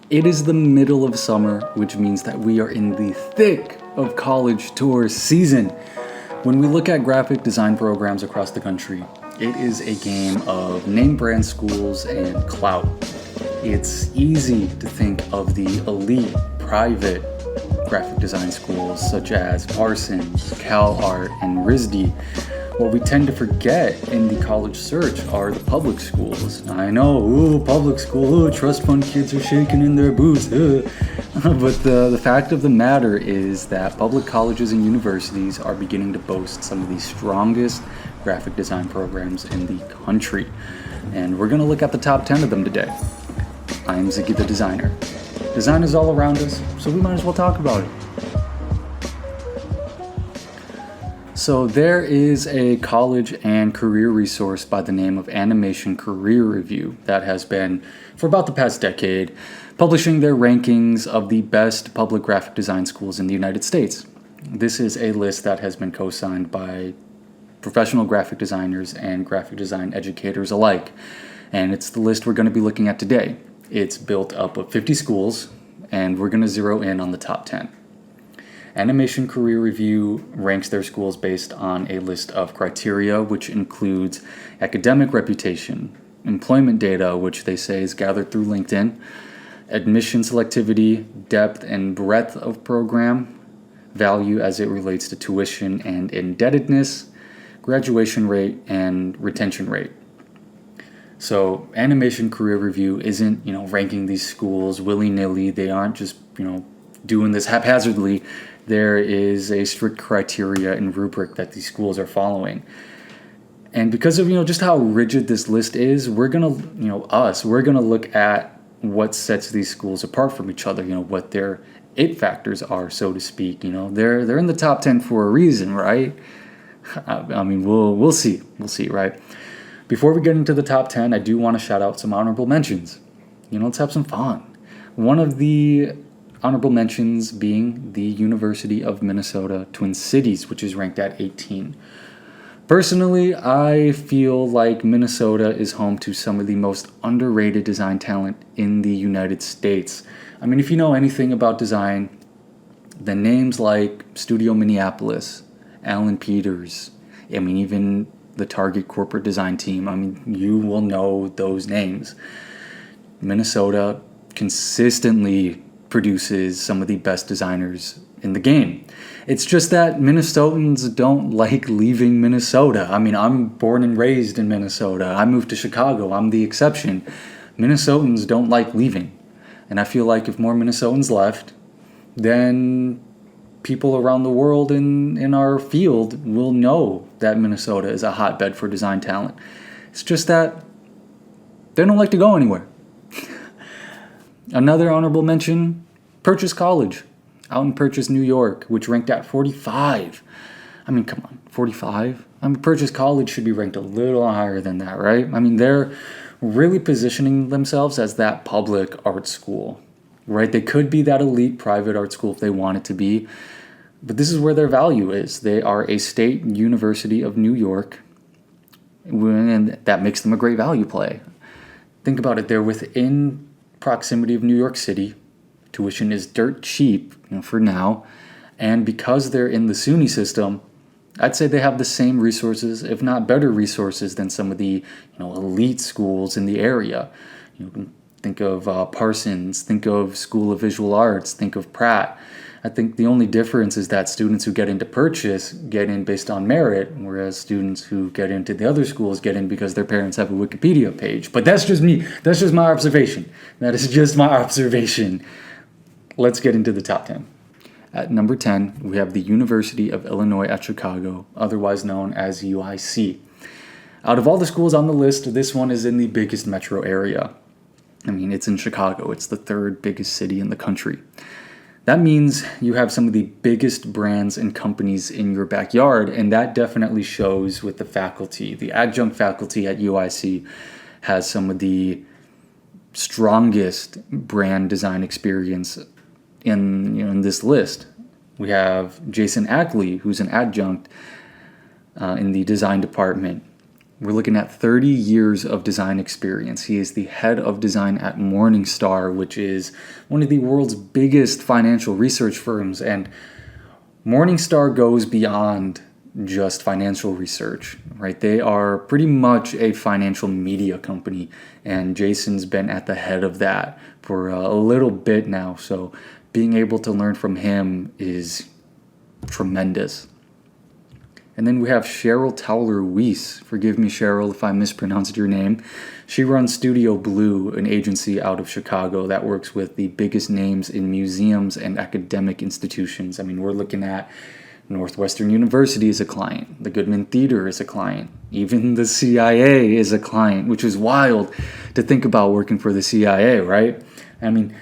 It is the middle of summer, which means that we are in the thick of college tour season. When we look at graphic design programs across the country, it is a game of name brand schools and clout. It's easy to think of the elite private graphic design schools such as Parsons, CalArt, and RISD. What we tend to forget in the college search are the public schools. I know, public school, trust fund kids are shaking in their boots. But the fact of the matter is that public colleges and universities are beginning to boast some of the strongest graphic design programs in the country. And we're going to look at the top 10 of them today. I'm Ziggy the Designer. Design is all around us, so we might as well talk about it. So there is a college and career resource by the name of Animation Career Review that has been, for about the past decade, publishing their rankings of the best public graphic design schools in the United States. This is a list that has been co-signed by professional graphic designers and graphic design educators alike. And it's the list we're going to be looking at today. It's built up of 50 schools, and we're going to zero in on the top 10. Animation Career Review ranks their schools based on a list of criteria, which includes academic reputation, employment data, which they say is gathered through LinkedIn, admission selectivity, depth and breadth of program, value as it relates to tuition and indebtedness, graduation rate, and retention rate. So Animation Career Review isn't, ranking these schools willy-nilly. They aren't just, doing this haphazardly. There is a strict criteria and rubric that these schools are following. And because of, just how rigid this list is, we're going to look at what sets these schools apart from each other, what their it factors are, so to speak. They're in the top 10 for a reason, right? I mean, we'll see, right? Before we get into the top 10, I do want to shout out some honorable mentions. Let's have some fun. One of the honorable mentions being the University of Minnesota Twin Cities, which is ranked at 18. Personally, I feel like Minnesota is home to some of the most underrated design talent in the United States. I mean, if you know anything about design, the names like Studio Minneapolis, Alan Peters, even the Target corporate design team, you will know those names. Minnesota consistently produces some of the best designers in the game. It's just that Minnesotans don't like leaving Minnesota. I'm born and raised in Minnesota. I moved to Chicago. I'm the exception. Minnesotans don't like leaving. And I feel like if more Minnesotans left, then people around the world in our field will know that Minnesota is a hotbed for design talent. It's just that they don't like to go anywhere. Another honorable mention, Purchase College, out in Purchase, New York, which ranked at 45. Come on, 45? Purchase College should be ranked a little higher than that, right? They're really positioning themselves as that public art school, right? They could be that elite private art school if they wanted to be, but this is where their value is. They are a state university of New York, and that makes them a great value play. Think about it. They're within proximity of New York City. Tuition is dirt cheap, for now. And because they're in the SUNY system, I'd say they have the same resources, if not better resources, than some of the elite schools in the area. Think of Parsons, think of School of Visual Arts, think of Pratt. I think the only difference is that students who get into Purchase get in based on merit, whereas students who get into the other schools get in because their parents have a Wikipedia page. But that's just me. That's just my observation. That is just my observation. Let's get into the top 10. At number 10, we have the University of Illinois at Chicago, otherwise known as UIC. Out of all the schools on the list, this one is in the biggest metro area. It's in Chicago. It's the third biggest city in the country. That means you have some of the biggest brands and companies in your backyard, and that definitely shows with the faculty. The adjunct faculty at UIC has some of the strongest brand design experience in this list. We have Jason Ackley, who's an adjunct in the design department. We're looking at 30 years of design experience. He is the head of design at Morningstar, which is one of the world's biggest financial research firms. And Morningstar goes beyond just financial research, right? They are pretty much a financial media company, and Jason's been at the head of that for a little bit now. So being able to learn from him is tremendous. And then we have Cheryl Towler-Weiss. Forgive me, Cheryl, if I mispronounced your name. She runs Studio Blue, an agency out of Chicago that works with the biggest names in museums and academic institutions. I mean, we're looking at Northwestern University is a client. The Goodman Theater is a client. Even the CIA is a client, which is wild to think about working for the CIA, right? I mean,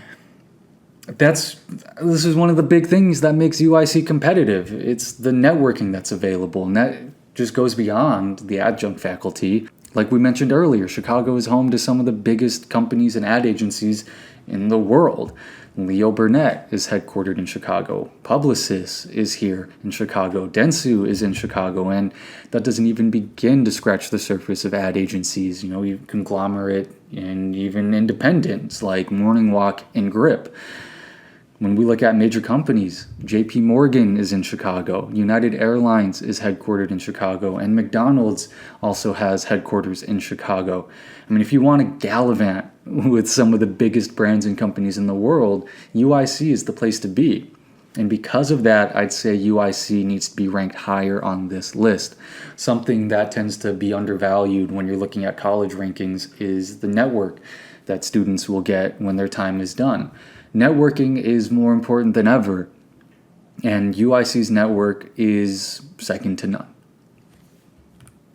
this is one of the big things that makes UIC competitive. It's the networking that's available, and that just goes beyond the adjunct faculty. Like we mentioned earlier, Chicago is home to some of the biggest companies and ad agencies in the world. Leo Burnett is headquartered in Chicago. Publicis is here in Chicago. Dentsu is in Chicago, and that doesn't even begin to scratch the surface of ad agencies, conglomerate and even independents like Morning Walk and Grip. When we look at major companies, JP Morgan is in Chicago, United Airlines is headquartered in Chicago, and McDonald's also has headquarters in Chicago. I mean, if you want to gallivant with some of the biggest brands and companies in the world, UIC is the place to be. And because of that, I'd say UIC needs to be ranked higher on this list. Something that tends to be undervalued when you're looking at college rankings is the network that students will get when their time is done. Networking is more important than ever, and UIC's network is second to none.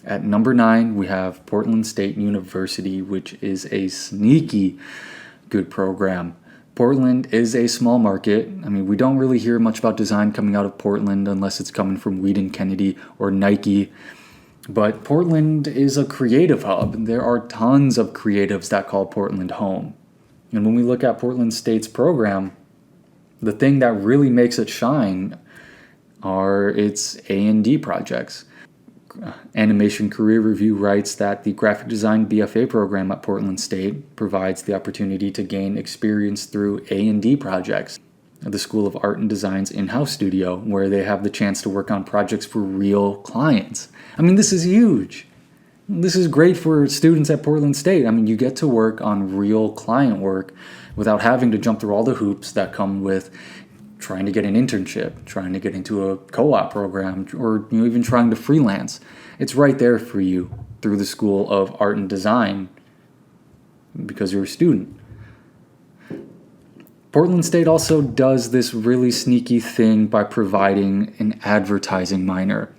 At number 9, we have Portland State University, which is a sneaky good program. Portland is a small market. I mean, we don't really hear much about design coming out of Portland unless it's coming from Weeden Kennedy or Nike. But Portland is a creative hub. There are tons of creatives that call Portland home. And when we look at Portland State's program, the thing that really makes it shine are its A&D projects. Animation Career Review writes that the graphic design BFA program at Portland State provides the opportunity to gain experience through A&D projects. The School of Art and Design's in-house studio, where they have the chance to work on projects for real clients. I mean, this is huge. This is great for students at Portland State. I mean, you get to work on real client work without having to jump through all the hoops that come with trying to get an internship, trying to get into a co-op program, or even trying to freelance. It's right there for you through the School of Art and Design because you're a student. Portland State also does this really sneaky thing by providing an advertising minor.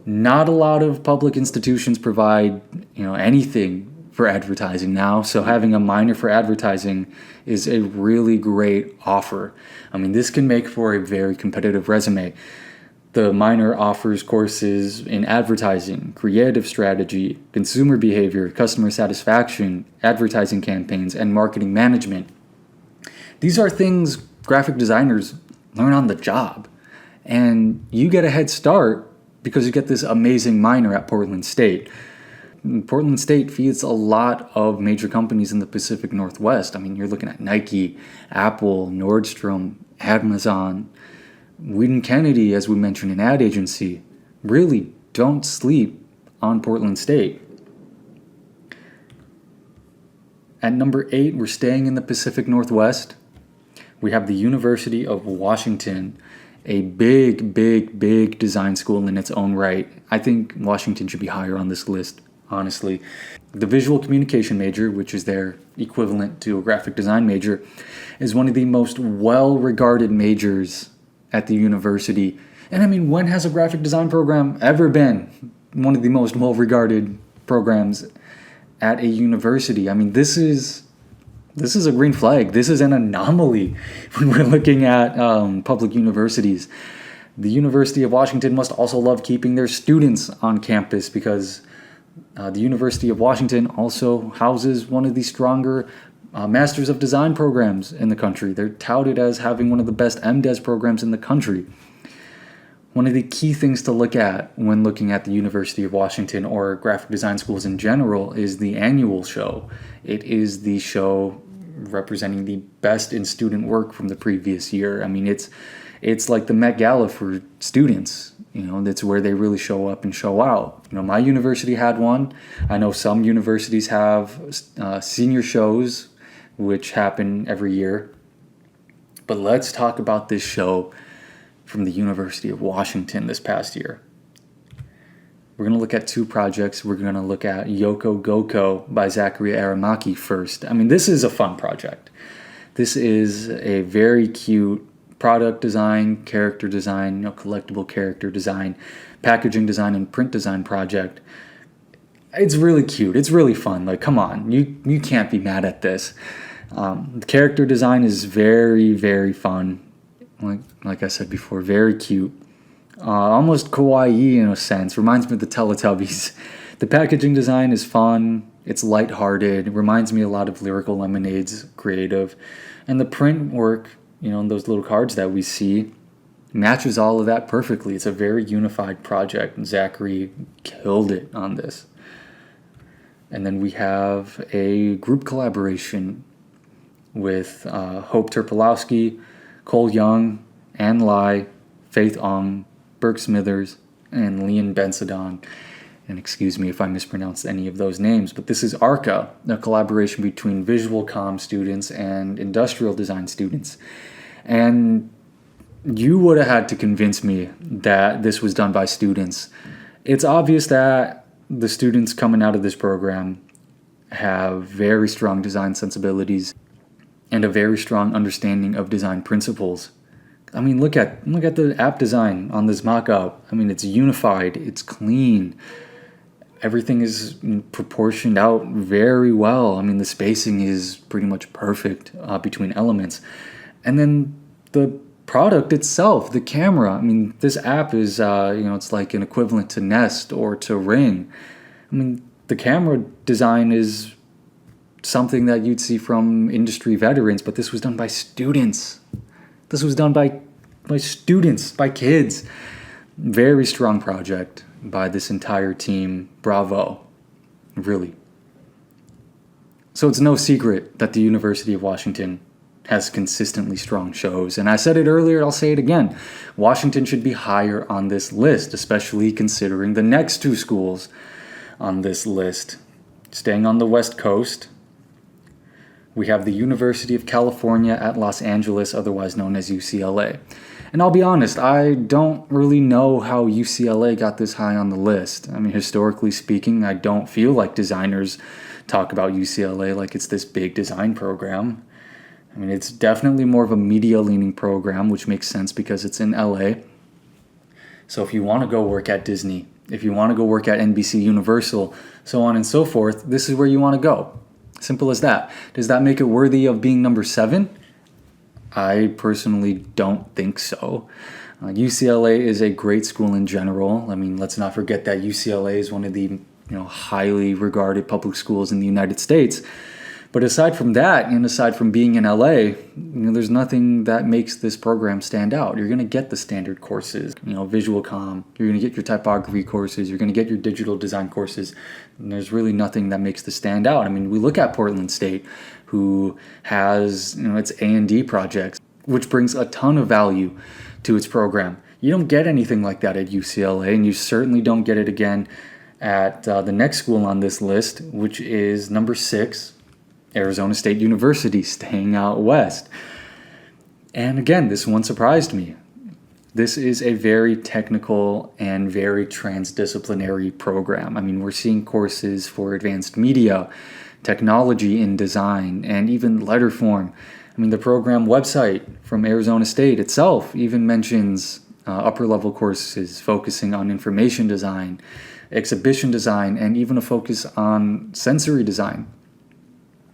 Not a lot of public institutions provide, anything for advertising now, so having a minor for advertising is a really great offer. I mean, this can make for a very competitive resume. The minor offers courses in advertising, creative strategy, consumer behavior, customer satisfaction, advertising campaigns, and marketing management. These are things graphic designers learn on the job, and you get a head start because you get this amazing minor at Portland State. Portland State feeds a lot of major companies in the Pacific Northwest. I mean, you're looking at Nike, Apple, Nordstrom, Amazon, Weeden Kennedy, as we mentioned, an ad agency. Really, don't sleep on Portland State. At number 8, we're staying in the Pacific Northwest. We have the University of Washington, a big, big, big design school in its own right. I think Washington should be higher on this list, honestly. The visual communication major, which is their equivalent to a graphic design major, is one of the most well-regarded majors at the university. And I mean, when has a graphic design program ever been one of the most well-regarded programs at a university? I mean, this is a green flag. This is an anomaly when we're looking at public universities. The University of Washington must also love keeping their students on campus because the University of Washington also houses one of the stronger Masters of Design programs in the country. They're touted as having one of the best MDes programs in the country. One of the key things to look at when looking at the University of Washington or graphic design schools in general is the annual show. It is the show representing the best in student work from the previous year. I mean, it's like the Met Gala for students. That's where they really show up and show out. My university had one. I know some universities have senior shows, which happen every year. But let's talk about this show from the University of Washington this past year. We're going to look at two projects. We're going to look at Yoko Goko by Zachary Aramaki first. I mean, this is a fun project. This is a very cute product design, character design, collectible character design, packaging design, and print design project. It's really cute. It's really fun. Like, come on. You can't be mad at this. The character design is very, very fun. Like I said before, very cute. Almost kawaii in a sense. Reminds me of the Teletubbies. The packaging design is fun. It's lighthearted. It reminds me a lot of Lyrical Lemonade's creative. And the print work, those little cards that we see, matches all of that perfectly. It's a very unified project. Zachary killed it on this. And then we have a group collaboration with Hope Terpolowski, Cole Young, Ann Lai, Faith Ong, Burke Smithers, and Leon Bensadon. And excuse me if I mispronounced any of those names, but this is ARCA, a collaboration between visual comm students and industrial design students. And you would have had to convince me that this was done by students. It's obvious that the students coming out of this program have very strong design sensibilities and a very strong understanding of design principles. I mean, look at the app design on this mock-up. I mean, it's unified, it's clean. Everything is proportioned out very well. I mean, the spacing is pretty much perfect between elements. And then the product itself, the camera. I mean, this app is, it's like an equivalent to Nest or to Ring. I mean, the camera design is something that you'd see from industry veterans, but this was done by students. This was done by students, by kids. Very strong project by this entire team. Bravo. Really. So it's no secret that the University of Washington has consistently strong shows. And I said it earlier, I'll say it again. Washington should be higher on this list, especially considering the next two schools on this list. Staying on the West Coast, we have the University of California at Los Angeles, otherwise known as UCLA. And I'll be honest, I don't really know how UCLA got this high on the list. I mean, historically speaking, I don't feel like designers talk about UCLA like it's this big design program. I mean, it's definitely more of a media-leaning program, which makes sense because it's in LA. So if you want to go work at Disney, if you want to go work at NBC Universal, so on and so forth, this is where you want to go. Simple as that. Does that make it worthy of being number 7? I personally don't think so. UCLA is a great school in general. I mean, let's not forget that UCLA is one of the highly regarded public schools in the United States. But aside from that, and aside from being in LA, there's nothing that makes this program stand out. You're going to get the standard courses, visual comm. You're going to get your typography courses. You're going to get your digital design courses. And there's really nothing that makes this stand out. I mean, we look at Portland State, who has, its A&D projects, which brings a ton of value to its program. You don't get anything like that at UCLA, and you certainly don't get it again at the next school on this list, which is number 6, Arizona State University, staying out west. And again, this one surprised me. This is a very technical and very transdisciplinary program. I mean, we're seeing courses for advanced media, technology in design, and even letter form. I mean, the program website from Arizona State itself even mentions upper-level courses focusing on information design, exhibition design, and even a focus on sensory design.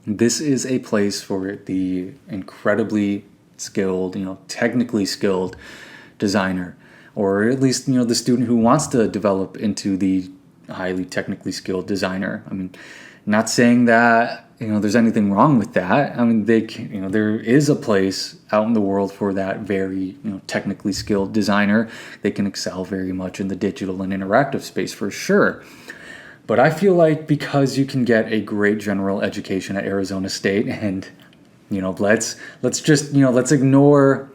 This is a place for the incredibly skilled, technically skilled designer, or at least, the student who wants to develop into the highly technically skilled designer. I mean, not saying that, there's anything wrong with that. I mean, there is a place out in the world for that very, technically skilled designer. They can excel very much in the digital and interactive space for sure. But I feel like because you can get a great general education at Arizona State, and let's ignore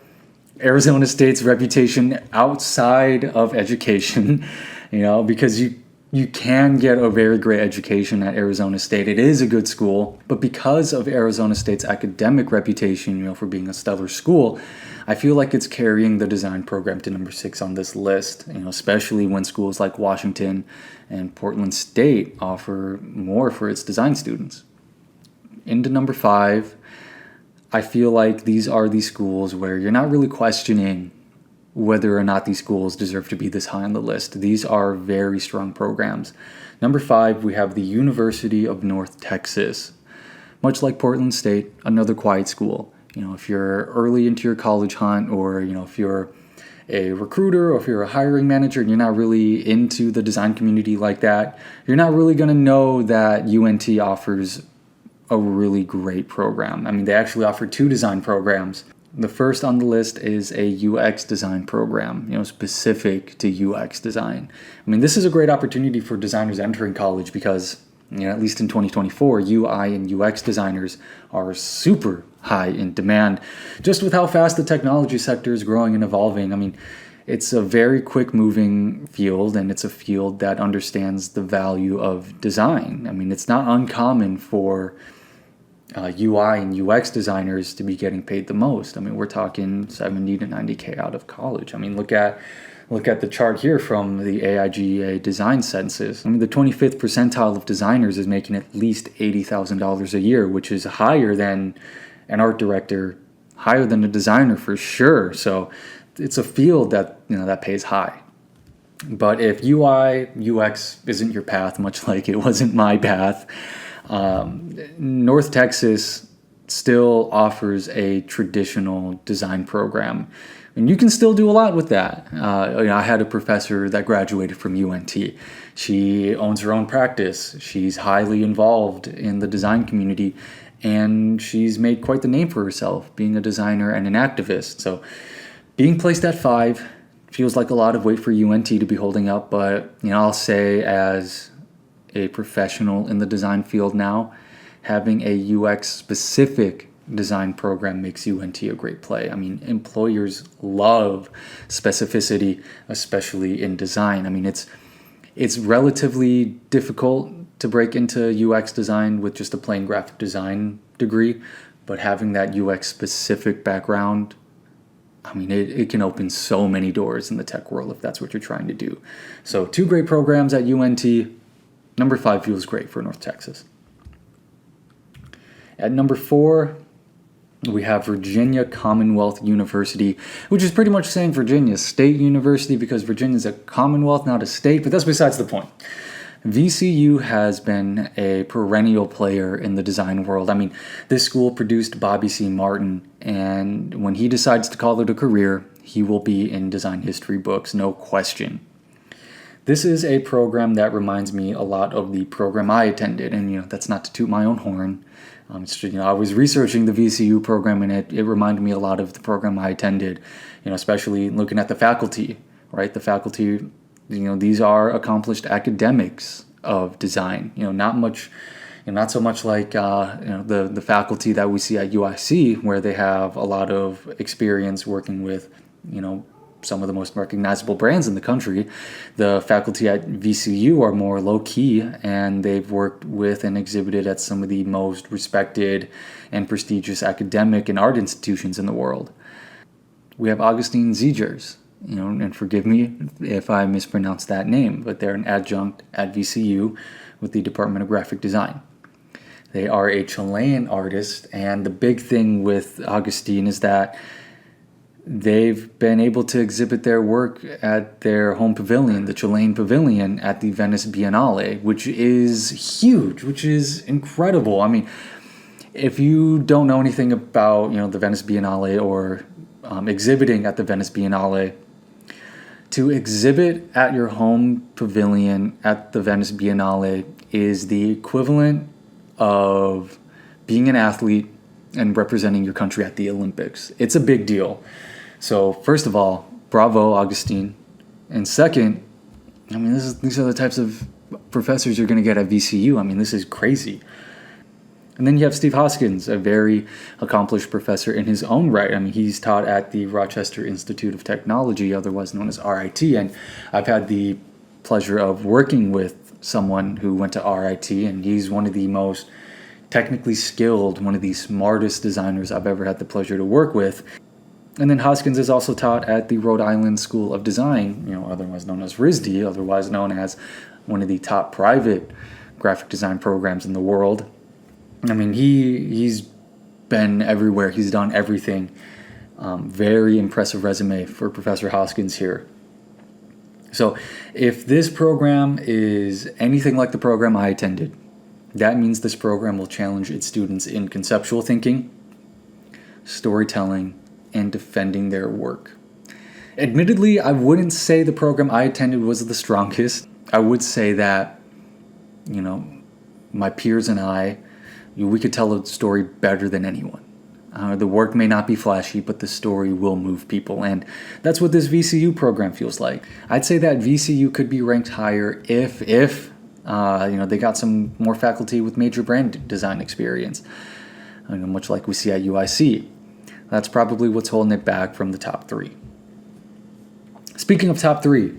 Arizona State's reputation outside of education, because you can get a very great education at Arizona State. It is a good school, but because of Arizona State's academic reputation, for being a stellar school, I feel like it's carrying the design program to number 6 on this list, especially when schools like Washington and Portland State offer more for its design students. Into number 5, I feel like these are the schools where you're not really questioning whether or not these schools deserve to be this high on the list. These are very strong programs. Number 5, we have the University of North Texas. Much like Portland State, another quiet school. If you're early into your college hunt, or if you're a recruiter, or if you're a hiring manager and you're not really into the design community like that, you're not really going to know that UNT offers a really great program. I mean, they actually offer 2 design programs. The first on the list is a UX design program, specific to UX design. I mean, this is a great opportunity for designers entering college because, at least in 2024, UI and UX designers are super high in demand. Just with how fast the technology sector is growing and evolving, I mean, it's a very quick moving field, and it's a field that understands the value of design. I mean, it's not uncommon for UI and UX designers to be getting paid the most. I mean, we're talking 70 to 90K out of college. I mean, look at the chart here from the AIGA design census. I mean, the 25th percentile of designers is making at least $80,000 a year, which is higher than an art director, higher than a designer for sure. So it's a field that, that pays high. But if UI, UX isn't your path, much like it wasn't my path, North Texas still offers a traditional design program. And you can still do a lot with that. I had a professor that graduated from UNT. She owns her own practice. She's highly involved in the design community, and she's made quite the name for herself, being a designer and an activist. So being placed at 5 feels like a lot of weight for UNT to be holding up, but I'll say as a professional in the design field now, having a UX specific design program makes UNT a great play. I mean, employers love specificity, especially in design. I mean, it's relatively difficult to break into UX design with just a plain graphic design degree, but having that UX specific background, I mean, it can open so many doors in the tech world if that's what you're trying to do. So 2 great programs at UNT. Number 5 feels great for North Texas. At number 4, we have Virginia Commonwealth University, which is pretty much saying Virginia State University because Virginia's a commonwealth, not a state, but that's besides the point. VCU has been a perennial player in the design world. I mean, this school produced Bobby C. Martin, and when he decides to call it a career, he will be in design history books, no question. This is a program that reminds me a lot of the program I attended, and that's not to toot my own horn. I was researching the VCU program, and it reminded me a lot of the program I attended. Especially looking at the faculty, right? The faculty, these are accomplished academics of design. Not so much like the faculty that we see at UIC, where they have a lot of experience working with some of the most recognizable brands in the country. The faculty at VCU are more low-key, and they've worked with and exhibited at some of the most respected and prestigious academic and art institutions in the world. We have Augustine Zegers, and forgive me if I mispronounce that name, but they're an adjunct at VCU with the Department of Graphic Design. They are a Chilean artist, and the big thing with Augustine is that they've been able to exhibit their work at their home pavilion, the Chilean Pavilion, at the Venice Biennale, which is huge, which is incredible. I mean, if you don't know anything about, the Venice Biennale or exhibiting at the Venice Biennale, to exhibit at your home pavilion at the Venice Biennale is the equivalent of being an athlete and representing your country at the Olympics. It's a big deal. So first of all, bravo, Augustine. And second, I mean, these are the types of professors you're going to get at VCU. I mean, this is crazy. And then you have Steve Hoskins, a very accomplished professor in his own right. I mean, he's taught at the Rochester Institute of Technology, otherwise known as RIT. And I've had the pleasure of working with someone who went to RIT, and he's one of the most technically skilled, one of the smartest designers I've ever had the pleasure to work with. And then Hoskins is also taught at the Rhode Island School of Design, otherwise known as RISD, otherwise known as one of the top private graphic design programs in the world. I mean, he's been everywhere. He's done everything. Very impressive resume for Professor Hoskins here. So if this program is anything like the program I attended, that means this program will challenge its students in conceptual thinking, storytelling, and defending their work. Admittedly, I wouldn't say the program I attended was the strongest. I would say that, my peers and I, we could tell a story better than anyone. The work may not be flashy, but the story will move people, and that's what this VCU program feels like. I'd say that VCU could be ranked higher if they got some more faculty with major brand design experience, much like we see at UIC. That's probably what's holding it back from the top three. Speaking of top three,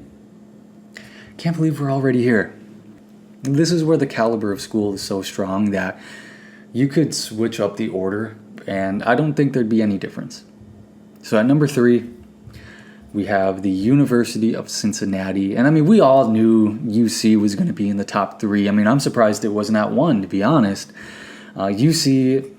can't believe we're already here. This is where the caliber of school is so strong that you could switch up the order, and I don't think there'd be any difference. So at number 3, we have the University of Cincinnati. And I mean, we all knew UC was going to be in the top 3. I mean, I'm surprised it wasn't at 1, to be honest. UC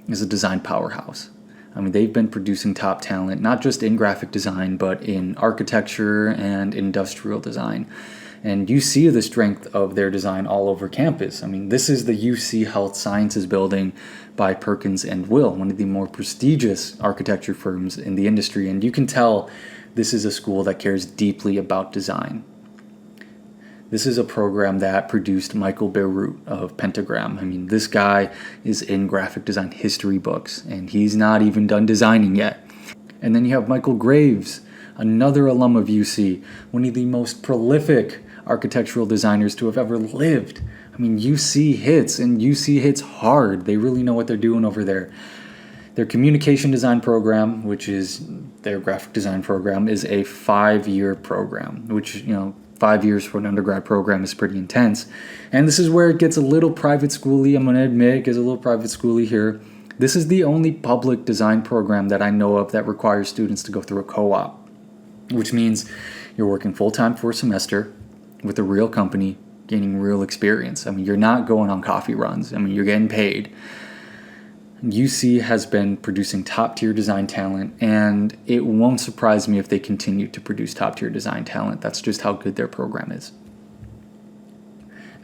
is a design powerhouse. I mean, they've been producing top talent, not just in graphic design, but in architecture and industrial design. And you see the strength of their design all over campus. I mean, this is the UC Health Sciences building by Perkins and Will, one of the more prestigious architecture firms in the industry. And you can tell this is a school that cares deeply about design. This is a program that produced Michael Beirut of Pentagram. I mean, this guy is in graphic design history books, and he's not even done designing yet. And then you have Michael Graves, another alum of UC, one of the most prolific architectural designers to have ever lived. I mean, UC hits, and UC hits hard. They really know what they're doing over there. Their communication design program, which is their graphic design program, is a 5-year program, which, 5 years for an undergrad program is pretty intense. And this is where it gets a little private schooly. I'm going to admit it gets a little private schooly here. This is the only public design program that I know of that requires students to go through a co-op, which means you're working full-time for a semester with a real company, gaining real experience. I mean, you're not going on coffee runs. I mean, you're getting paid. UC has been producing top-tier design talent, and it won't surprise me if they continue to produce top-tier design talent. That's just how good their program is.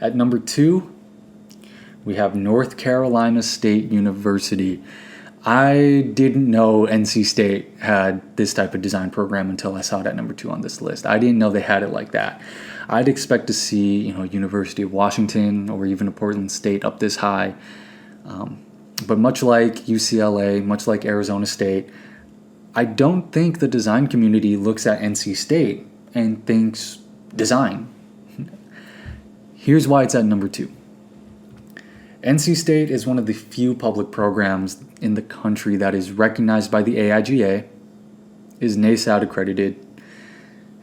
At number 2, we have North Carolina State University. I didn't know NC State had this type of design program until I saw it at number 2 on this list. I didn't know they had it like that. I'd expect to see, University of Washington or even a Portland State up this high. But much like UCLA, much like Arizona State, I don't think the design community looks at NC State and thinks design. Here's why it's at number 2. NC State is one of the few public programs in the country that is recognized by the AIGA, is NASAD accredited,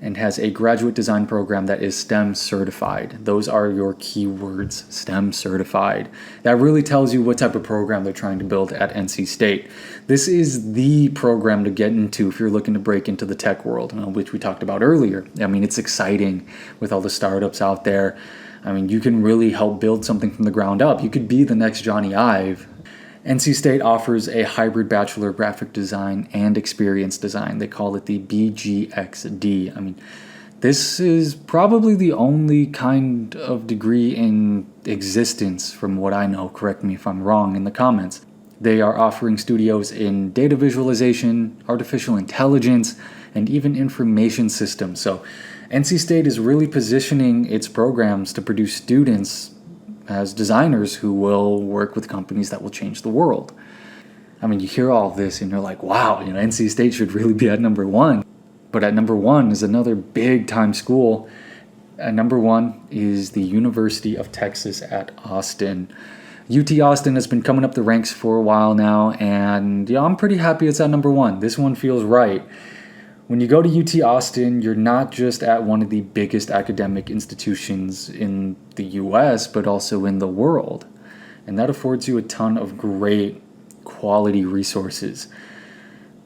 and has a graduate design program that is STEM certified. Those are your key words, STEM certified. That really tells you what type of program they're trying to build at NC State. This is the program to get into if you're looking to break into the tech world, which we talked about earlier. I mean, it's exciting with all the startups out there. I mean, you can really help build something from the ground up. You could be the next Johnny Ive. NC State offers a hybrid Bachelor of Graphic Design and Experience Design. They call it the BGXD. I mean, this is probably the only kind of degree in existence from what I know. Correct me if I'm wrong in the comments. They are offering studios in data visualization, artificial intelligence, and even information systems. So NC State is really positioning its programs to produce students as designers who will work with companies that will change the world. I mean, you hear all of this and you're like, wow, NC State should really be at number one. But at number one is another big time school. At number one is the University of Texas at Austin. UT Austin has been coming up the ranks for a while now, and I'm pretty happy it's at number one. This one feels right. When you go to UT Austin, you're not just at one of the biggest academic institutions in the US, but also in the world. And that affords you a ton of great quality resources.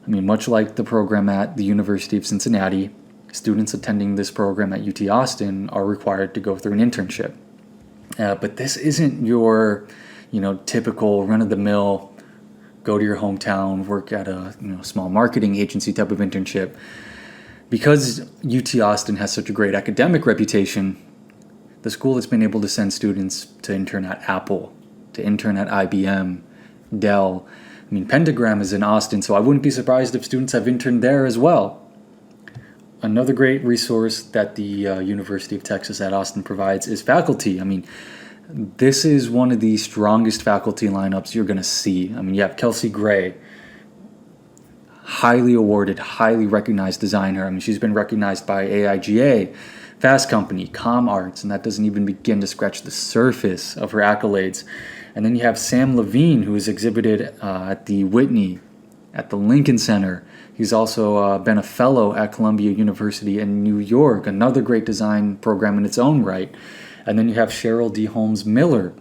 I mean, much like the program at the University of Cincinnati, students attending this program at UT Austin are required to go through an internship. But this isn't your, typical run-of-the-mill, go to your hometown, work at a small marketing agency type of internship. Because UT Austin has such a great academic reputation, the school has been able to send students to intern at Apple, to intern at IBM, Dell. I mean, Pentagram is in Austin, so I wouldn't be surprised if students have interned there as well. Another great resource that the University of Texas at Austin provides is faculty. I mean, this is one of the strongest faculty lineups you're going to see. I mean, you have Kelsey Gray, highly awarded, highly recognized designer. I mean, she's been recognized by AIGA, Fast Company, ComArts, and that doesn't even begin to scratch the surface of her accolades. And then you have Sam Levine, who has exhibited at the Whitney, at the Lincoln Center. He's also been a fellow at Columbia University in New York, another great design program in its own right. And then you have Cheryl D. Holmes Miller.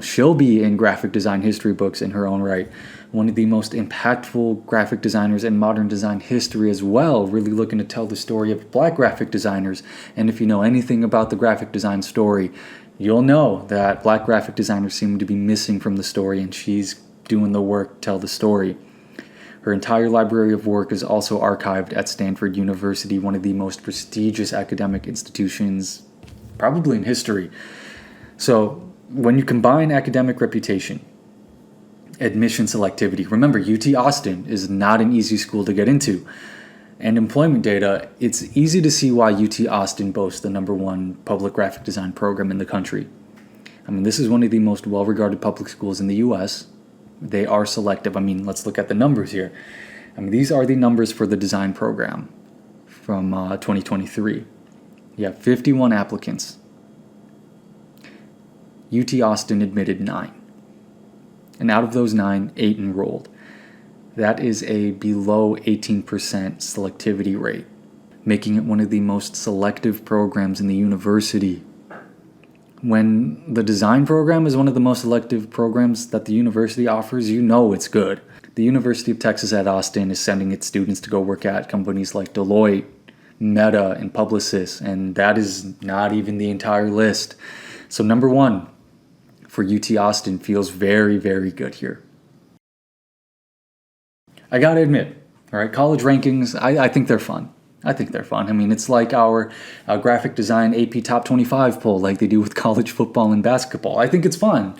She'll be in graphic design history books in her own right. One of the most impactful graphic designers in modern design history as well, really looking to tell the story of Black graphic designers. And if you know anything about the graphic design story, you'll know that Black graphic designers seem to be missing from the story, and she's doing the work to tell the story. Her entire library of work is also archived at Stanford University, one of the most prestigious academic institutions probably in history. So when you combine academic reputation, admission selectivity, remember UT Austin is not an easy school to get into, and employment data, it's easy to see why UT Austin boasts the number one public graphic design program in the country. I mean, this is one of the most well-regarded public schools in the US. They are selective. I mean, let's look at the numbers here. I mean, these are the numbers for the design program from 2023. You have 51 applicants. UT Austin admitted 9. And out of those 9, 8 enrolled. That is a below 18% selectivity rate, making it one of the most selective programs in the university. When the design program is one of the most selective programs that the university offers, it's good. The University of Texas at Austin is sending its students to go work at companies like Deloitte, Meta, and Publicis, and that is not even the entire list. So number one for UT Austin feels very, very good here. I gotta admit, all right, college rankings, I think they're fun. I mean, it's like our graphic design AP Top 25 poll like they do with college football and basketball. I think it's fun.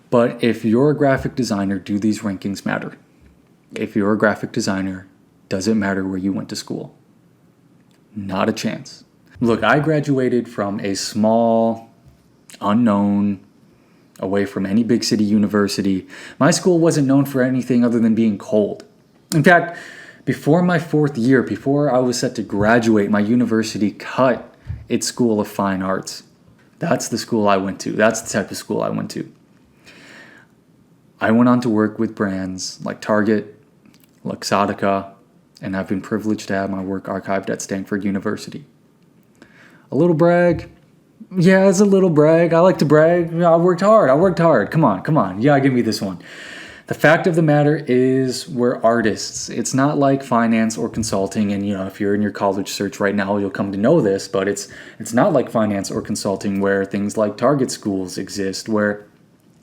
But if you're a graphic designer, do these rankings matter? If you're a graphic designer, does it matter where you went to school? Not a chance. Look, I graduated from a small, unknown, away from any big city university. My school wasn't known for anything other than being cold. In fact, before my 4th year, before I was set to graduate, my university cut its School of Fine Arts. That's the school I went to. That's the type of school I went to. I went on to work with brands like Target, Luxottica, and I've been privileged to have my work archived at Stanford University. A little brag? Yeah, it's a little brag. I like to brag. I worked hard. Come on. Yeah, give me this one. The fact of the matter is we're artists. It's not like finance or consulting, and if you're in your college search right now, you'll come to know this, but it's not like finance or consulting where things like target schools exist, where,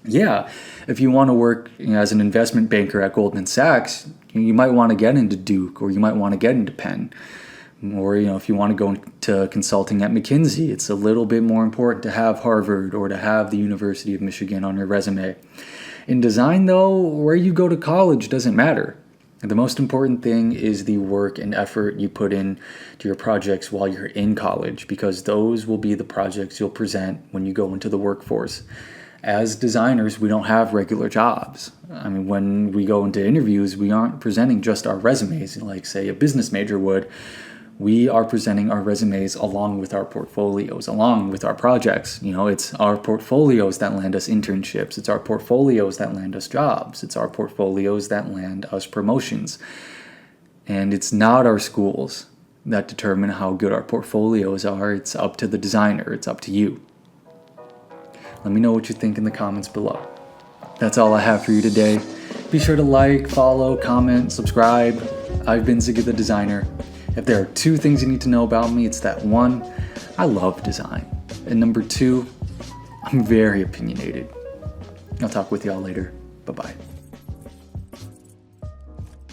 if you want to work as an investment banker at Goldman Sachs, you might want to get into Duke, or you might want to get into Penn. Or, if you want to go into consulting at McKinsey, it's a little bit more important to have Harvard or to have the University of Michigan on your resume. In design, though, where you go to college doesn't matter. The most important thing is the work and effort you put in to your projects while you're in college, because those will be the projects you'll present when you go into the workforce. As designers, we don't have regular jobs. I mean, when we go into interviews, we aren't presenting just our resumes like, say, a business major would. We are presenting our resumes along with our portfolios, along with our projects. It's our portfolios that land us internships. It's our portfolios that land us jobs. It's our portfolios that land us promotions. And it's not our schools that determine how good our portfolios are. It's up to the designer. It's up to you. Let me know what you think in the comments below. That's all I have for you today. Be sure to like, follow, comment, subscribe. I've been Ziggy the Designer. If there are 2 things you need to know about me, it's that 1, I love design. And number 2, I'm very opinionated. I'll talk with y'all later. Bye-bye.